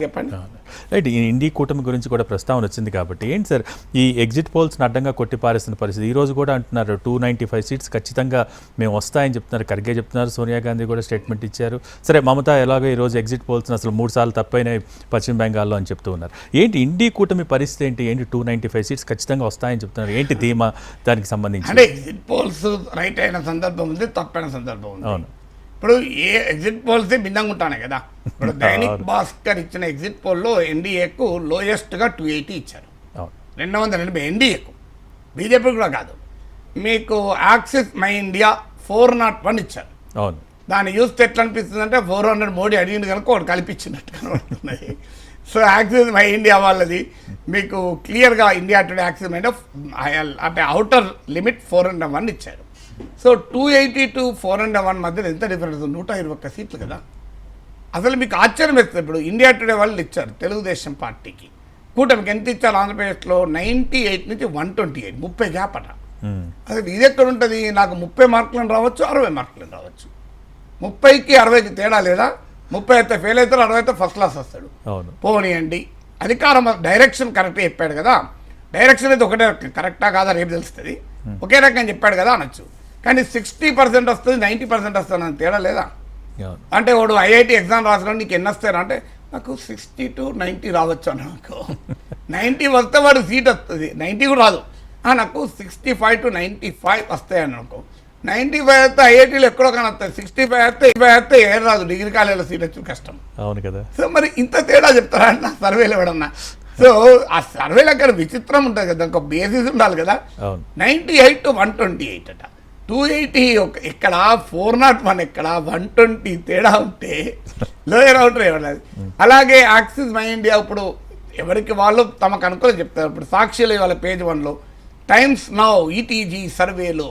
చెప్పండి. రైట్, ఈ ఇండి కూటమి గురించి కూడా ప్రస్తావన వచ్చింది కాబట్టి ఏంటి సార్ ఈ ఎగ్జిట్ పోల్స్ని అడ్డంగా కొట్టిపారేస్తున్న పరిస్థితి? ఈ రోజు కూడా అంటున్నారు 295 సీట్స్ ఖచ్చితంగా మేము వస్తాయని చెప్తున్నారు. ఖర్గే చెప్తున్నారు, సోనియా గాంధీ కూడా స్టేట్మెంట్ ఇచ్చారు. సరే, మమతా ఎలాగో ఈరోజు ఎగ్జిట్ పోల్స్ని అసలు 3 సార్లు తప్పైనాయి పశ్చిమ బెంగాల్లో అని చెప్తూ ఉన్నారు. ఏంటి ఇండి కూటమి పరిస్థితి ఏంటి 295 సీట్స్ ఖచ్చితంగా వస్తాయని చెప్తున్నారు. ఏంటి ధీమా దానికి సంబంధించి? అంటే ఎగ్జిట్ పోల్స్ రైట్ అయిన సందర్భం ఉంది, తప్పైన సందర్భం ఉంది. అవును, ఇప్పుడు ఏ ఎగ్జిట్ పోల్సే భిన్నంగా ఉంటానే కదా. ఇప్పుడు దైనిక్ భాస్కర్ ఇచ్చిన ఎగ్జిట్ పోల్లో ఎన్డీఏకు లోయెస్ట్గా 280 ఇచ్చారు, 280 ఎన్డీఏకు, బీజేపీ కూడా కాదు. మీకు యాక్సిస్ మై ఇండియా 401 ఇచ్చారు. అవును, దాన్ని చూస్తే ఎట్లా అనిపిస్తుంది అంటే 400 మోడీ అడిగింది కనుక ఒకటి కల్పించినట్టు కనబడుతున్నది. సో యాక్సిస్ మై ఇండియా వాళ్ళది మీకు క్లియర్గా India today axis My India అంటే అవుటర్ లిమిట్ 401 ఇచ్చారు. సో 280 to 401 మధ్యలో ఎంత డిఫరెన్స్? 121 సీట్లు కదా. అసలు మీకు ఆశ్చర్యం వేస్తుంది. ఇప్పుడు ఇండియా టుడే వాళ్ళు ఇచ్చారు తెలుగుదేశం పార్టీకి, కూటమికి ఎంత ఇచ్చారు? ఆంధ్రప్రదేశ్లో 98 నుంచి 128, 30 గ్యాప్ అట. అసలు ఇది ఎక్కడ ఉంటుంది? నాకు 30 మార్కులను రావచ్చు, 60 మార్కులను రావచ్చు. 30కి 60కి తేడా లేదా? 30 అయితే ఫెయిల్ అవుతాడు, 60 అయితే ఫస్ట్ క్లాస్ వస్తాడు. పోనీయండి, అధికారం డైరెక్షన్ కరెక్ట్ చెప్పాడు కదా. డైరెక్షన్ అయితే ఒకటే కరెక్టా కాదా రేపు తెలుస్తుంది. ఒకే రకంగా చెప్పాడు కదా అనొచ్చు. కానీ 60% వస్తుంది, 90% వస్తుంది అని తేడా లేదా? అంటే వాడు ఐఐటి ఎగ్జామ్ రాసుకొని నీకు ఎన్ని వస్తాయి అంటే నాకు 60 to 90 రావచ్చు అని. నాకు 90 వస్తే వాడు సీట్ వస్తుంది, 90 కూడా రాదు. నాకు 65 to 95 వస్తాయని అనుకో. 95 అయితే ఐఐటీలో ఎక్కడో కానీ వస్తాయి, 65 అయితే ఏం రాదు, డిగ్రీ కాలేజీలో సీట్ వచ్చి కష్టం. అవును కదా. సో మరి ఇంత తేడా చెప్తారా అంటే నా సర్వేలు ఎవడన్నా? సో ఆ సర్వేలు అక్కడ విచిత్రం ఉంటుంది కదా, ఒక బేసిస్ ఉండాలి కదా. 98 to 128 అట, 280 ఎక్కడ, 401 ఎక్కడ, 120 తేడా ఉంటే లోయర్ అవుటర్ ఎవరు? అలాగే యాక్సిస్ మై ఇండియా ఇప్పుడు ఎవరికి వాళ్ళు తమకు అనుకూలం చెప్తారు. ఇప్పుడు సాక్షిలో వాళ్ళ పేజ్ 1లో టైమ్స్ నౌ ఈటీజీ సర్వేలో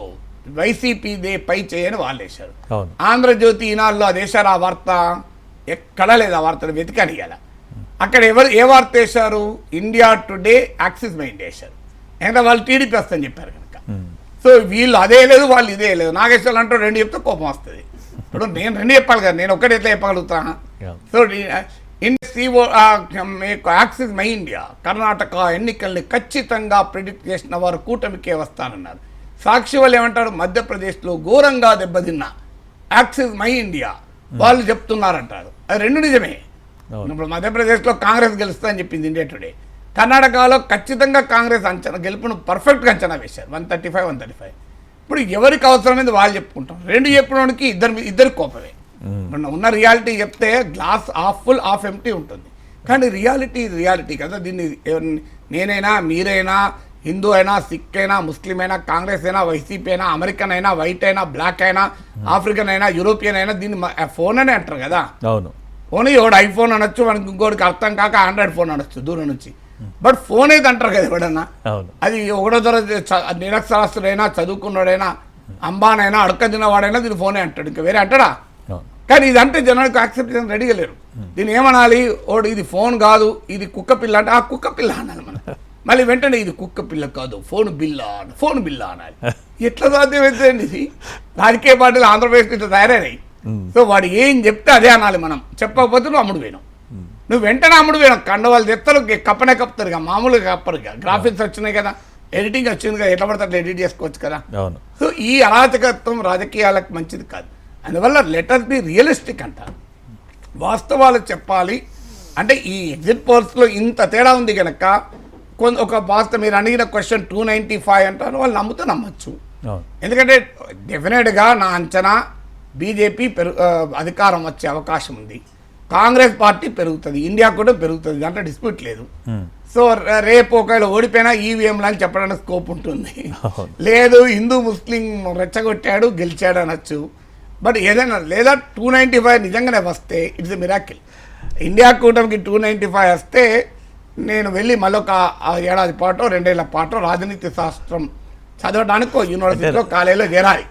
వైసీపీదే పై చేయని వాళ్ళు వేశారు. ఆంధ్రజ్యోతి ఈనాడులో అది వేశారు. ఆ వార్త ఎక్కడా లేదు. ఆ వార్తను వెతికాను ఇవాళ. అక్కడ ఏ వార్త వేశారు? India today axis My India వేశారు. ఎందుకంటే వాళ్ళు టీడీపీ వస్తుందని చెప్పారు కనుక. సో వీళ్ళు అదే లేదు, వాళ్ళు ఇదే లేదు. నాగేశ్వరరావు అంటూ 2 చెప్తే కోపం వస్తుంది. ఇప్పుడు నేను 2 చెప్పాలి కదా, నేను ఒక్కటి ఎట్లా చెప్పగలుగుతా? So Axis My India Karnataka ఎన్నికల్ని ఖచ్చితంగా ప్రిడిక్ట్ చేసిన వారు కూటమికే వస్తానన్నారు. సాక్షి వాళ్ళు ఏమంటారు? మధ్యప్రదేశ్లో ఘోరంగా దెబ్బతిన్న యాక్సిస్ మై ఇండియా వాళ్ళు చెప్తున్నారంటారు. అది 2 నిజమే. ఇప్పుడు మధ్యప్రదేశ్లో కాంగ్రెస్ గెలుస్తుందని చెప్పింది ఇండియా టుడే. కర్ణాటకలో ఖచ్చితంగా కాంగ్రెస్ అంచనా గెలుపును పర్ఫెక్ట్గా అంచనా వేశారు, 135, 135. ఇప్పుడు ఎవరికి అవసరమైంది వాళ్ళు చెప్పుకుంటాం. 2 చెప్పడానికి ఇద్దరు కోపమే. ఉన్న రియాలిటీ చెప్తే glass half full half empty ఉంటుంది. కానీ రియాలిటీ కదా. దీన్ని నేనైనా, మీరైనా, హిందూ అయినా, సిక్ అయినా, ముస్లిం అయినా, కాంగ్రెస్ అయినా, వైసీపీ అయినా, అమెరికన్ అయినా, వైట్ అయినా, బ్లాక్ అయినా, ఆఫ్రికన్ అయినా, యూరోపియన్ అయినా దీన్ని ఫోన్ అనే అంటారు కదా. అవును, ఫోన్ ఎవడు ఐఫోన్ అనొచ్చు, మనకి ఇంకోటికి అర్థం కాక ఆండ్రాయిడ్ ఫోన్ అనొచ్చు దూరం నుంచి. బట్ ఫోన్ అయితే అంటారు కదా ఎవడన్నా. అది ఒకటో తరగతి నిరక్షరాస్తుడైనా, చదువుకున్నాడైనా, అంబానైనా, అడక తిన్నవాడైనా దీన్ని ఫోనే అంటాడు, ఇంకా వేరే అంటాడా? కానీ ఇది అంటే జనానికి యాక్సెప్ట్ చేయడం రెడీగా లేరు. దీన్ని ఏమనాలి? ఓడు ఇది ఫోన్ కాదు, ఇది కుక్క పిల్ల అంటే ఆ కుక్క పిల్ల అనాలి మనం. మళ్ళీ వెంటనే ఇది కుక్క పిల్ల కాదు, ఫోన్ బిల్లా అనాలి. ఎట్లా సాధ్యమవుతుందండి ఇది? రాజకీయ పార్టీలు ఆంధ్రప్రదేశ్ ఇట్లా తయారైనాయి. సో వాడు ఏం చెప్తే అదే అనాలి మనం. చెప్పకపోతే నువ్వు అమ్ముడు పోయినావు, నువ్వు వెంటనే అమ్ముడు పోయినావు. కండవాళ్ళు తెస్తారు, కప్పనే కప్పుతారు ఇక, మామూలుగా కప్పరు ఇక. గ్రాఫిక్స్ వచ్చినాయి కదా, ఎడిటింగ్ వచ్చింది కదా, ఎట్లా పడితే అట్లా ఎడిట్ చేసుకోవచ్చు కదా. సో ఈ అరాచకత్వం రాజకీయాలకు మంచిది కాదు. అందువల్ల లెటర్ బి రియలిస్టిక్ అంటారు, వాస్తవాలు చెప్పాలి. అంటే ఈ ఎగ్జిట్ పోల్స్లో ఇంత తేడా ఉంది కనుక ఒక వాస్తవం మీరు అడిగిన క్వశ్చన్ 295 అంటారు, వాళ్ళు నమ్ముతే నమ్మచ్చు. ఎందుకంటే డెఫినెట్గా నా అంచనా బీజేపీ అధికారం వచ్చే అవకాశం ఉంది, కాంగ్రెస్ పార్టీ పెరుగుతుంది, ఇండియా కూడా పెరుగుతుంది, దాంట్లో డిస్ప్యూట్ లేదు. సో రేపు ఒకవేళ ఓడిపోయినా ఈవీఎంలు అని చెప్పడానికి స్కోప్ ఉంటుంది. లేదు హిందూ ముస్లిం రెచ్చగొట్టాడు గెలిచాడు అనొచ్చు. బట్ ఏదైనా లేదా 295 నిజంగానే వస్తే ఇట్స్ ఎ మిరాకిల్. ఇండియా కూటమికి 295 వస్తే నేను వెళ్ళి మళ్ళొక 1 ఏడాది పాటు 2 ఏళ్ల పాటు రాజనీతి శాస్త్రం చదవడానికి యూనివర్సిటీలో కాలేజీలో చేరాలి.